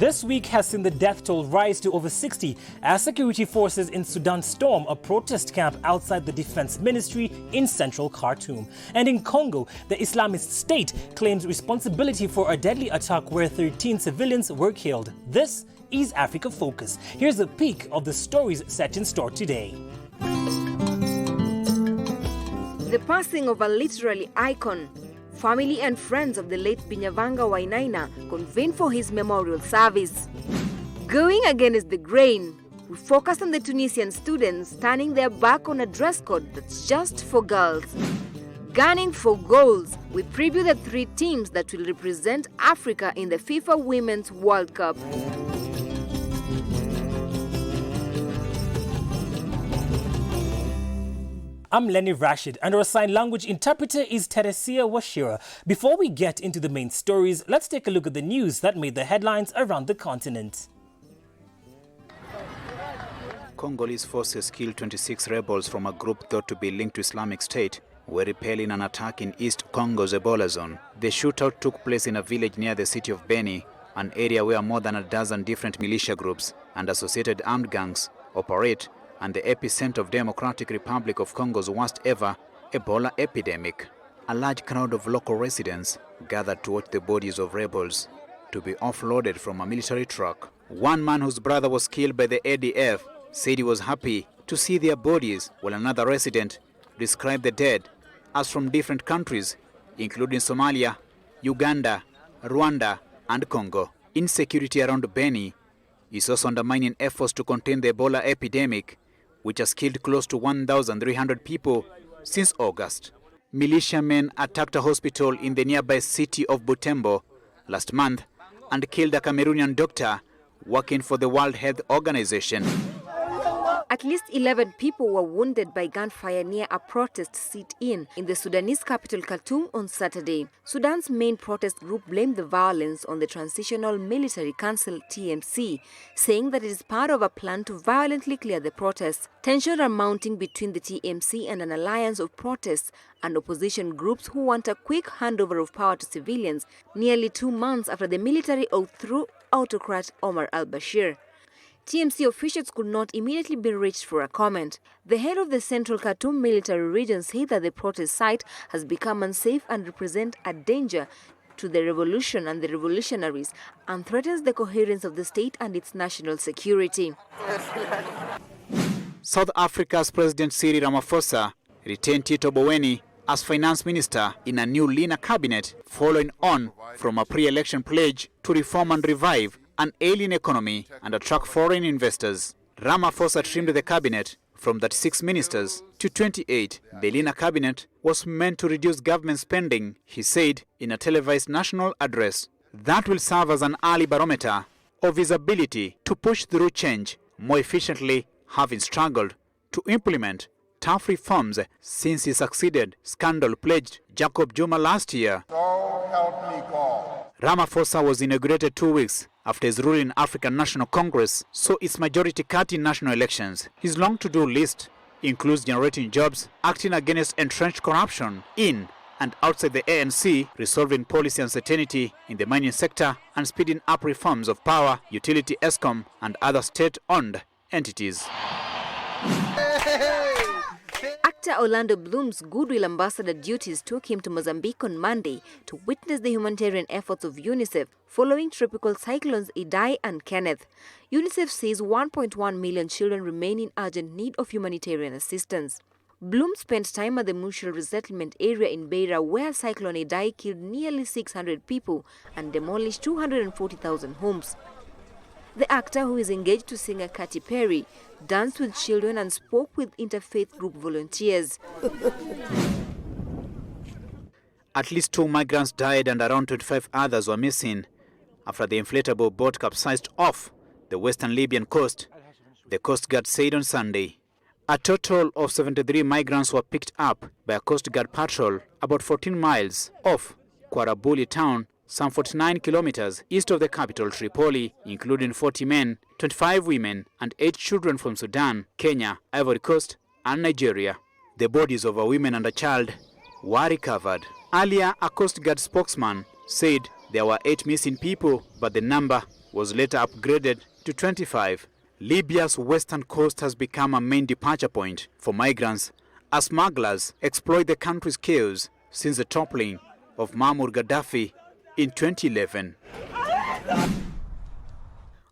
This week has seen the death toll rise to over 60 as security forces in Sudan storm a protest camp outside the defense ministry in central Khartoum. And in Congo, the Islamist State claims responsibility for a deadly attack where 13 civilians were killed. This is Africa Focus. Here's a peek of the stories set in store today. The passing of a literary icon. Family and friends of the late Vanga Wainaina convened for his memorial service. Going against the grain, we focus on the Tunisian students turning their back on a dress code that's just for girls. Gunning for goals, we preview the 3 teams that will represent Africa in the FIFA Women's World Cup. I'm Lenny Rashid, and our sign language interpreter is Teresia Washira. Before we get into the main stories, let's take a look at the news that made the headlines around the continent. Congolese forces killed 26 rebels from a group thought to be linked to Islamic State were repelling an attack in East Congo's Ebola zone. The shootout took place in a village near the city of Beni, an area where more than a dozen different militia groups and associated armed gangs operate, and the epicenter of Democratic Republic of Congo's worst ever Ebola epidemic. A large crowd of local residents gathered to watch the bodies of rebels to be offloaded from a military truck. One man whose brother was killed by the ADF said he was happy to see their bodies, while another resident described the dead as from different countries, including Somalia, Uganda, Rwanda, and Congo. Insecurity around Beni is also undermining efforts to contain the Ebola epidemic, which has killed close to 1,300 people since August. Militiamen attacked a hospital in the nearby city of Butembo last month and killed a Cameroonian doctor working for the World Health Organization. At least 11 people were wounded by gunfire near a protest sit-in in the Sudanese capital Khartoum on Saturday. Sudan's main protest group blamed the violence on the Transitional Military Council (TMC, saying that it is part of a plan to violently clear the protests. Tensions are mounting between the TMC and an alliance of protests and opposition groups who want a quick handover of power to civilians, nearly 2 months after the military overthrew autocrat Omar al-Bashir. TMC officials could not immediately be reached for a comment. The head of the Central Khartoum military region said that the protest site has become unsafe and represents a danger to the revolution and the revolutionaries and threatens the coherence of the state and its national security. South Africa's President Cyril Ramaphosa retained Tito Mboweni as finance minister in a new leaner cabinet, following on from a pre-election pledge to reform and revive an ailing economy and attract foreign investors. Ramaphosa trimmed the cabinet from 36 ministers to 28. The leaner cabinet was meant to reduce government spending, he said in a televised national address. That will serve as an early barometer of his ability to push through change more efficiently, having struggled to implement tough reforms since he succeeded scandal-pledged Jacob Zuma last year. So help me God. Ramaphosa was inaugurated 2 weeks after his rule in African National Congress saw its majority cut in national elections. His long to-do list includes generating jobs, acting against entrenched corruption in and outside the ANC, resolving policy uncertainty in the mining sector, and speeding up reforms of power, utility ESCOM, and other state-owned entities. Actor Orlando Bloom's Goodwill Ambassador duties took him to Mozambique on Monday to witness the humanitarian efforts of UNICEF following tropical cyclones Idai and Kenneth. UNICEF says 1.1 million children remain in urgent need of humanitarian assistance. Bloom spent time at the Mutual Resettlement area in Beira, where Cyclone Idai killed nearly 600 people and demolished 240,000 homes. The actor, who is engaged to singer Katy Perry, danced with children and spoke with interfaith group volunteers. At least 2 migrants died and around 25 others were missing after the inflatable boat capsized off the western Libyan coast, the Coast Guard said on Sunday. A total of 73 migrants were picked up by a Coast Guard patrol about 14 miles off Kwarabuli town, some 49 kilometers east of the capital Tripoli, including 40 men, 25 women, and 8 children from Sudan, Kenya, Ivory Coast, and Nigeria. The bodies of a woman and a child were recovered. Earlier, a Coast Guard spokesman said there were 8 missing people, but the number was later upgraded to 25. Libya's western coast has become a main departure point for migrants as smugglers exploit the country's chaos since the toppling of Muammar Gaddafi in 2011.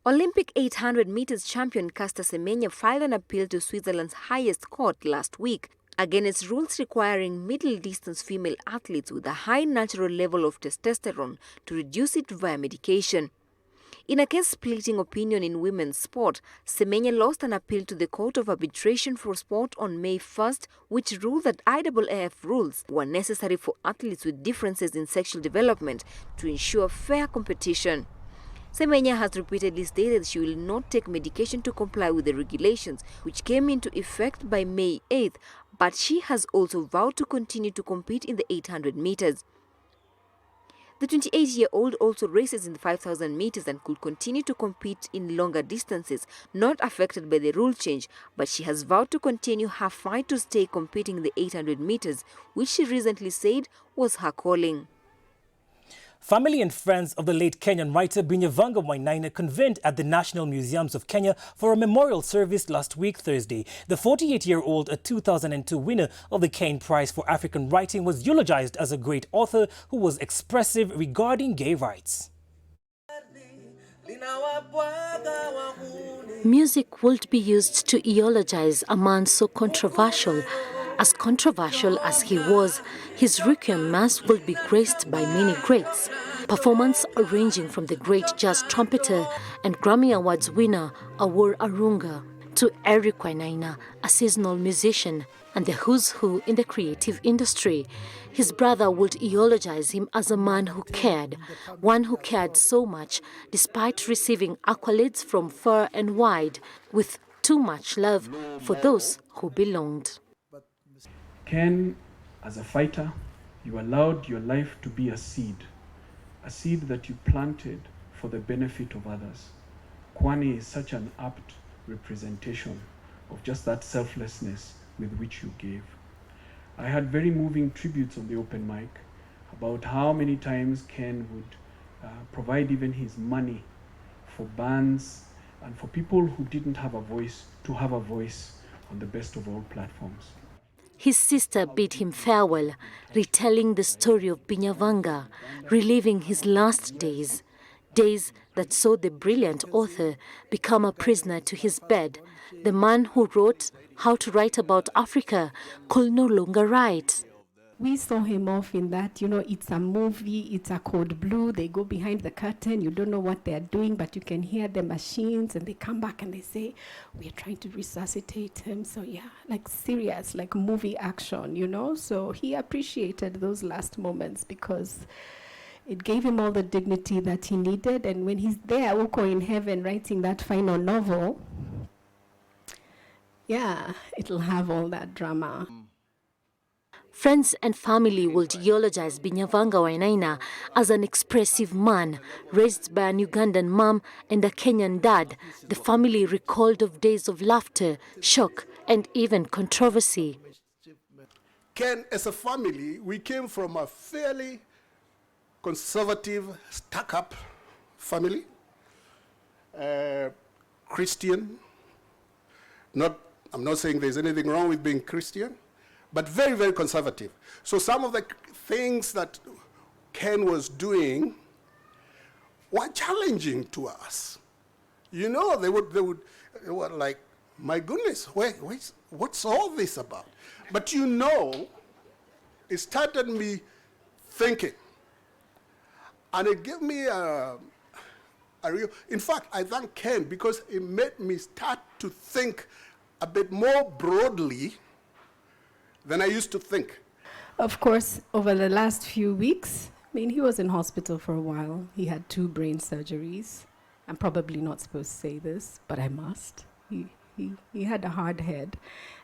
Olympic 800 meters champion Caster Semenya filed an appeal to Switzerland's highest court last week against rules requiring middle-distance female athletes with a high natural level of testosterone to reduce it via medication. In a case splitting opinion in women's sport, Semenya lost an appeal to the Court of Arbitration for Sport on May 1st, which ruled that IAAF rules were necessary for athletes with differences in sexual development to ensure fair competition. Semenya has repeatedly stated she will not take medication to comply with the regulations, which came into effect by May 8th, but she has also vowed to continue to compete in the 800 meters. The 28-year-old also races in the 5,000 meters and could continue to compete in longer distances, not affected by the rule change, but she has vowed to continue her fight to stay competing in the 800 meters, which she recently said was her calling. Family and friends of the late Kenyan writer Vanga convened at the National Museums of Kenya for a memorial service last week, Thursday. The 48-year-old, a 2002 winner of the Kane Prize for African Writing, was eulogized as a great author who was expressive regarding gay rights. Music would be used to eulogize a man so controversial. As controversial as he was, his Requiem Mass will be graced by many greats. Performance ranging from the great jazz trumpeter and Grammy Awards winner Awor Arunga to Eric Wainaina, a seasonal musician and the who's who in the creative industry. His brother would eulogize him as a man who cared, one who cared so much despite receiving accolades from far and wide, with too much love for those who belonged. Ken, as a fighter, you allowed your life to be a seed that you planted for the benefit of others. Kwani is such an apt representation of just that selflessness with which you gave. I had very moving tributes on the open mic about how many times Ken would provide even his money for bands and for people who didn't have a voice to have a voice on the best of all platforms. His sister bid him farewell, retelling the story of Vanga, reliving his last days, days that saw the brilliant author become a prisoner to his bed. The man who wrote How to Write About Africa could no longer write. We saw him off in that, it's a movie, it's a code blue, they go behind the curtain, you don't know what they're doing, but you can hear the machines, and they come back and they say, we're trying to resuscitate him. So yeah, like serious, like movie action, So he appreciated those last moments because it gave him all the dignity that he needed. And when he's there, Uko in heaven, writing that final novel, yeah, it'll have all that drama. Friends and family would eulogize Vanga Wainaina as an expressive man, raised by an Ugandan mom and a Kenyan dad. The family recalled of days of laughter, shock, and even controversy. Ken, as a family, we came from a fairly conservative, stuck-up family, Christian. I'm not saying there's anything wrong with being Christian, but very, very conservative. So some of the things that Ken was doing were challenging to us. They were like, my goodness, what's all this about? But it started me thinking. And it gave me a real, in fact, I thank Ken because it made me start to think a bit more broadly than I used to think. Of course, over the last few weeks, he was in hospital for a while. He had 2 brain surgeries. I'm probably not supposed to say this, but I must. He had a hard head.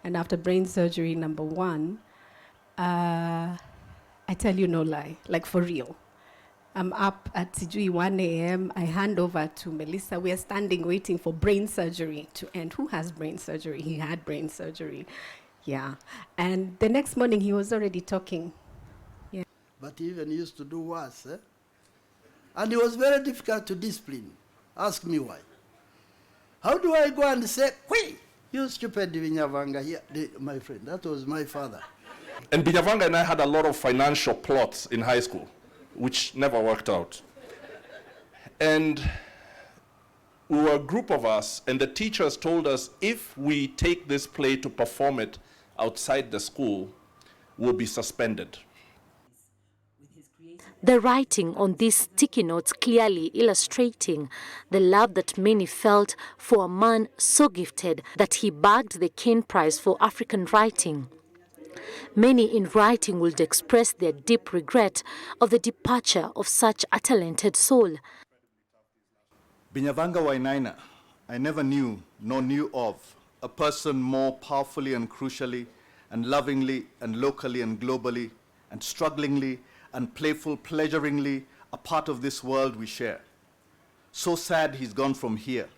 And after brain surgery number 1, I tell you no lie, like for real. I'm up at 1 a.m. I hand over to Melissa. We are standing waiting for brain surgery to end. Who has brain surgery? He had brain surgery. Yeah. And the next morning, he was already talking. Yeah. But he even used to do worse. And it was very difficult to discipline. Ask me why. How do I go and say, "Wait, you stupid Vanga here, my friend"? That was my father. And Vanga and I had a lot of financial plots in high school, which never worked out. And we were a group of us, and the teachers told us if we take this play to perform it outside the school, we'll be suspended. The writing on these sticky notes clearly illustrating the love that many felt for a man so gifted that he bagged the Kane Prize for African writing. Many in writing would express their deep regret of the departure of such a talented soul. Binyavanga Wainaina, I never knew nor knew of a person more powerfully and crucially and lovingly and locally and globally and strugglingly and playful, pleasuringly a part of this world we share. So sad he's gone from here.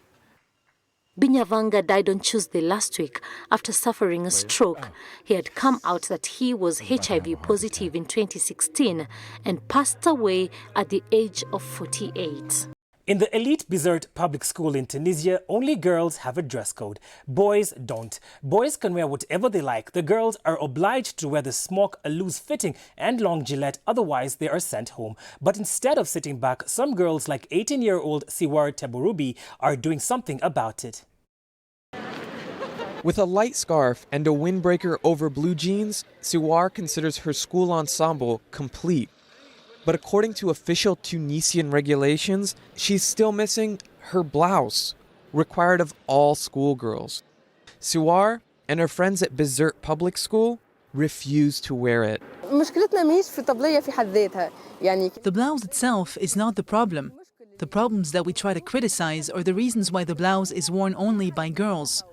Binyavanga died on Tuesday last week after suffering a stroke. He had come out that he was HIV positive in 2016 and passed away at the age of 48. In the elite Bizerte public school in Tunisia, only girls have a dress code. Boys don't. Boys can wear whatever they like. The girls are obliged to wear the smock, a loose fitting and long gilet, otherwise they are sent home. But instead of sitting back, some girls like 18-year-old Siwar Teburubi are doing something about it. With a light scarf and a windbreaker over blue jeans, Siwar considers her school ensemble complete. But according to official Tunisian regulations, she's still missing her blouse, required of all schoolgirls. Siwar and her friends at Bizerte Public School refuse to wear it. The blouse itself is not the problem. The problems that we try to criticize are the reasons why the blouse is worn only by girls.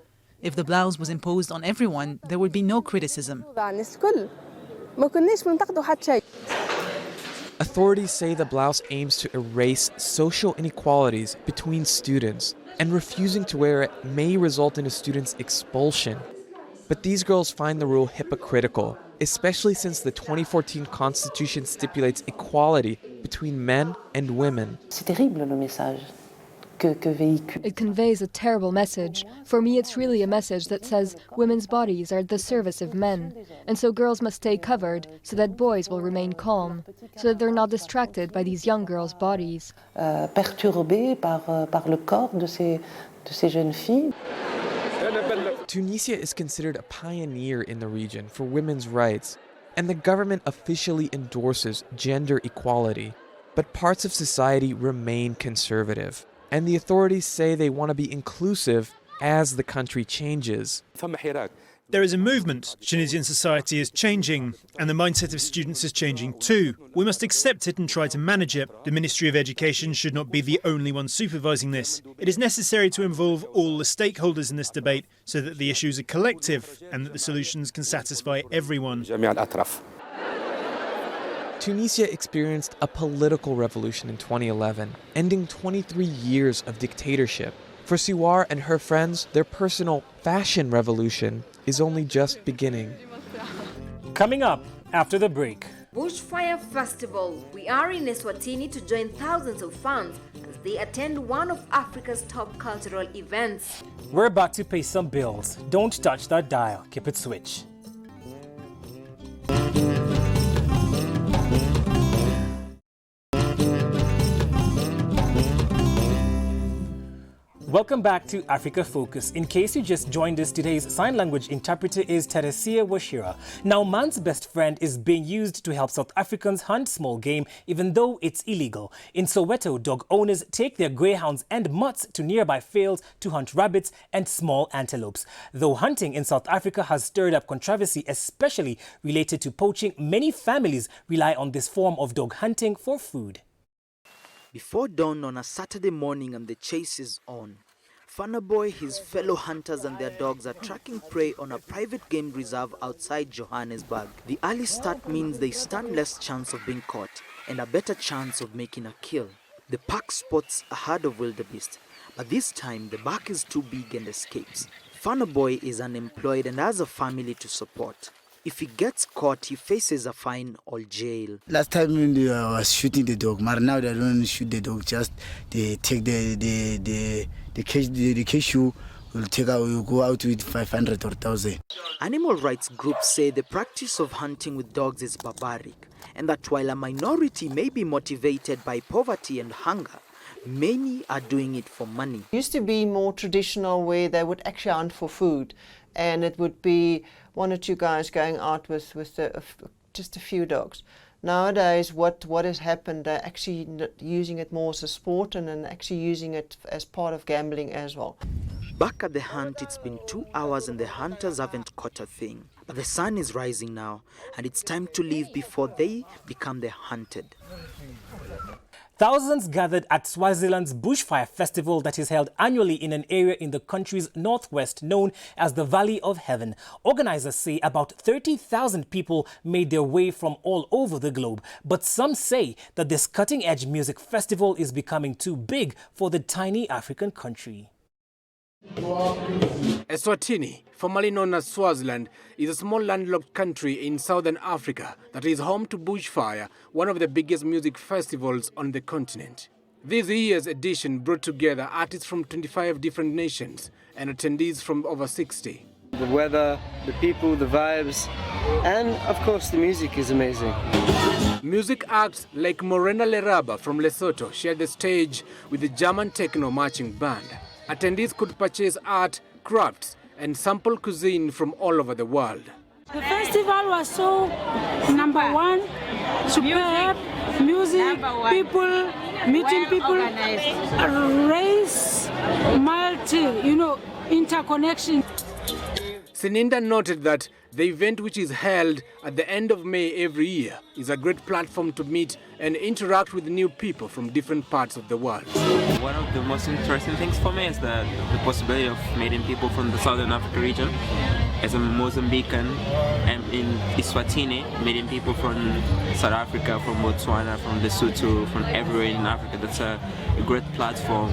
If the blouse was imposed on everyone, there would be no criticism. Authorities say the blouse aims to erase social inequalities between students, and refusing to wear it may result in a student's expulsion. But these girls find the rule hypocritical, especially since the 2014 Constitution stipulates equality between men and women. It conveys a terrible message. For me, it's really a message that says women's bodies are at the service of men. And so girls must stay covered so that boys will remain calm, so that they're not distracted by these young girls' bodies. Tunisia is considered a pioneer in the region for women's rights, and the government officially endorses gender equality. But parts of society remain conservative. And the authorities say they want to be inclusive as the country changes. There is a movement. Tunisian society is changing, and the mindset of students is changing too. We must accept it and try to manage it. The Ministry of Education should not be the only one supervising this. It is necessary to involve all the stakeholders in this debate so that the issues are collective and that the solutions can satisfy everyone. Tunisia experienced a political revolution in 2011, ending 23 years of dictatorship. For Siwar and her friends, their personal fashion revolution is only just beginning. Coming up after the break. Bushfire Festival. We are in Eswatini to join thousands of fans as they attend one of Africa's top cultural events. We're about to pay some bills. Don't touch that dial. Keep it switched. Welcome back to Africa Focus. In case you just joined us, today's sign language interpreter is Teresia Washira. Now, man's best friend is being used to help South Africans hunt small game, even though it's illegal. In Soweto, dog owners take their greyhounds and mutts to nearby fields to hunt rabbits and small antelopes. Though hunting in South Africa has stirred up controversy, especially related to poaching, many families rely on this form of dog hunting for food. Before dawn on a Saturday morning and the chase is on, Fanaboy, his fellow hunters and their dogs are tracking prey on a private game reserve outside Johannesburg. The early start means they stand less chance of being caught and a better chance of making a kill. The pack spots a herd of wildebeest, but this time the buck is too big and escapes. Fanaboy is unemployed and has a family to support. If he gets caught, he faces a fine or jail. Last time when they was shooting the dog, but now they don't shoot the dog. Just they take the cage you will go out with 500 or 1,000. Animal rights groups say the practice of hunting with dogs is barbaric, and that while a minority may be motivated by poverty and hunger, many are doing it for money. It used to be more traditional where they would actually hunt for food, and it would be one or two guys going out with just a few dogs. Nowadays, what has happened, they're actually using it more as a sport and then actually using it as part of gambling as well. Back at the hunt, it's been 2 hours and the hunters haven't caught a thing. But the sun is rising now, and it's time to leave before they become the hunted. Thousands gathered at Swaziland's Bushfire Festival that is held annually in an area in the country's northwest known as the Valley of Heaven. Organizers say about 30,000 people made their way from all over the globe. But some say that this cutting-edge music festival is becoming too big for the tiny African country. Eswatini, formerly known as Swaziland, is a small landlocked country in southern Africa that is home to Bushfire, one of the biggest music festivals on the continent. This year's edition brought together artists from 25 different nations and attendees from over 60. The weather, the people, the vibes, and of course the music is amazing. Music acts like Morena Leraba from Lesotho shared the stage with the German techno marching band. Attendees could purchase art, crafts, and sample cuisine from all over the world. The festival was so number one, superb, music, people, meeting people, race, interconnection. Sininda noted that the event, which is held at the end of May every year, is a great platform to meet and interact with new people from different parts of the world. One of the most interesting things for me is the possibility of meeting people from the Southern Africa region. As a Mozambican, I'm in Eswatini, meeting people from South Africa, from Botswana, from Lesotho, from everywhere in Africa. That's a great platform.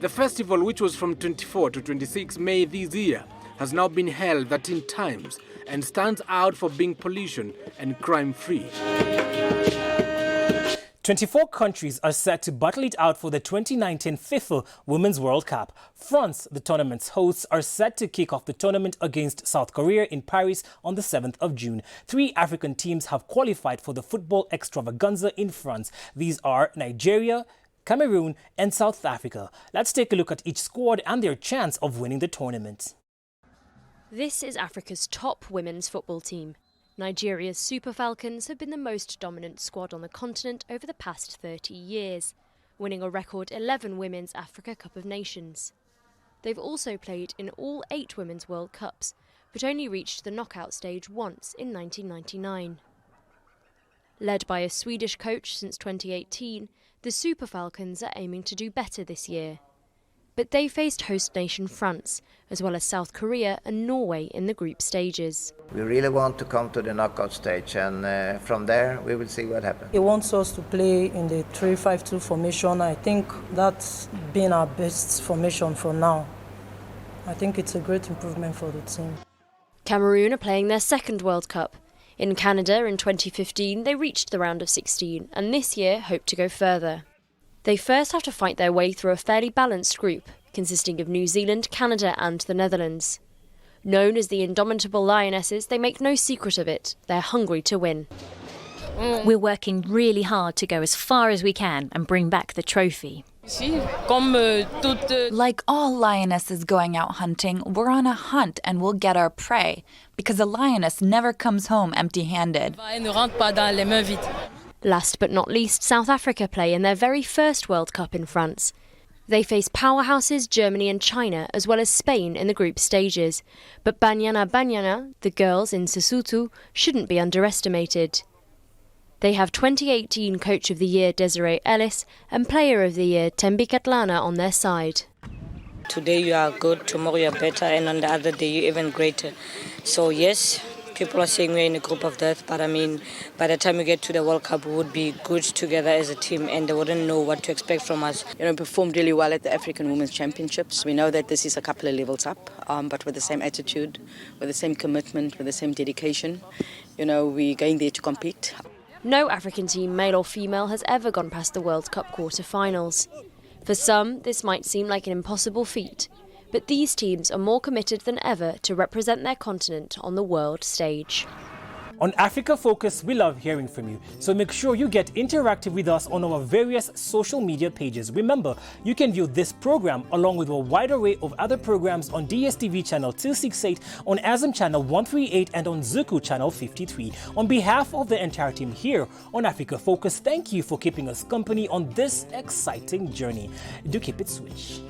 The festival, which was from 24 to 26 May this year, has now been held 13 times and stands out for being pollution and crime-free. 24 countries are set to battle it out for the 2019 FIFA Women's World Cup. France, the tournament's hosts, are set to kick off the tournament against South Korea in Paris on the 7th of June. 3 African teams have qualified for the football extravaganza in France. These are Nigeria, Cameroon and South Africa. Let's take a look at each squad and their chance of winning the tournament. This is Africa's top women's football team. Nigeria's Super Falcons have been the most dominant squad on the continent over the past 30 years, winning a record 11 Women's Africa Cup of Nations. They've also played in all 8 Women's World Cups, but only reached the knockout stage once in 1999. Led by a Swedish coach since 2018, the Super Falcons are aiming to do better this year. But they faced host nation France, as well as South Korea and Norway in the group stages. We really want to come to the knockout stage, and from there we will see what happens. He wants us to play in the 3-5-2 formation. I think that's been our best formation for now. I think it's a great improvement for the team. Cameroon are playing their second World Cup. In Canada in 2015 they reached the round of 16 and this year hope to go further. They first have to fight their way through a fairly balanced group, consisting of New Zealand, Canada and the Netherlands. Known as the Indomitable Lionesses, they make no secret of it. They're hungry to win. We're working really hard to go as far as we can and bring back the trophy. Like all lionesses going out hunting, we're on a hunt and we'll get our prey, because a lioness never comes home empty-handed. Last but not least, South Africa play in their very first World Cup in France. They face powerhouses Germany and China, as well as Spain in the group stages. But Banyana, the girls in Sesotho, shouldn't be underestimated. They have 2018 Coach of the Year Desiree Ellis and Player of the Year Thembi Kgatlana on their side. Today you are good, tomorrow you are better, and on the other day you're even greater. So yes, people are saying we're in a group of death, but I mean, by the time we get to the World Cup, we would be good together as a team and they wouldn't know what to expect from us. You know, performed really well at the African Women's Championships. We know that this is a couple of levels up, but with the same attitude, with the same commitment, with the same dedication. You know, we're going there to compete. No African team, male or female, has ever gone past the World Cup quarter-finals. For some, this might seem like an impossible feat, but these teams are more committed than ever to represent their continent on the world stage. On Africa Focus, we love hearing from you, so make sure you get interactive with us on our various social media pages. Remember, you can view this program along with a wide array of other programs on DSTV channel 268, on Azam channel 138 and on Zuku channel 53. On behalf of the entire team here on Africa Focus, thank you for keeping us company on this exciting journey. Do keep it switched.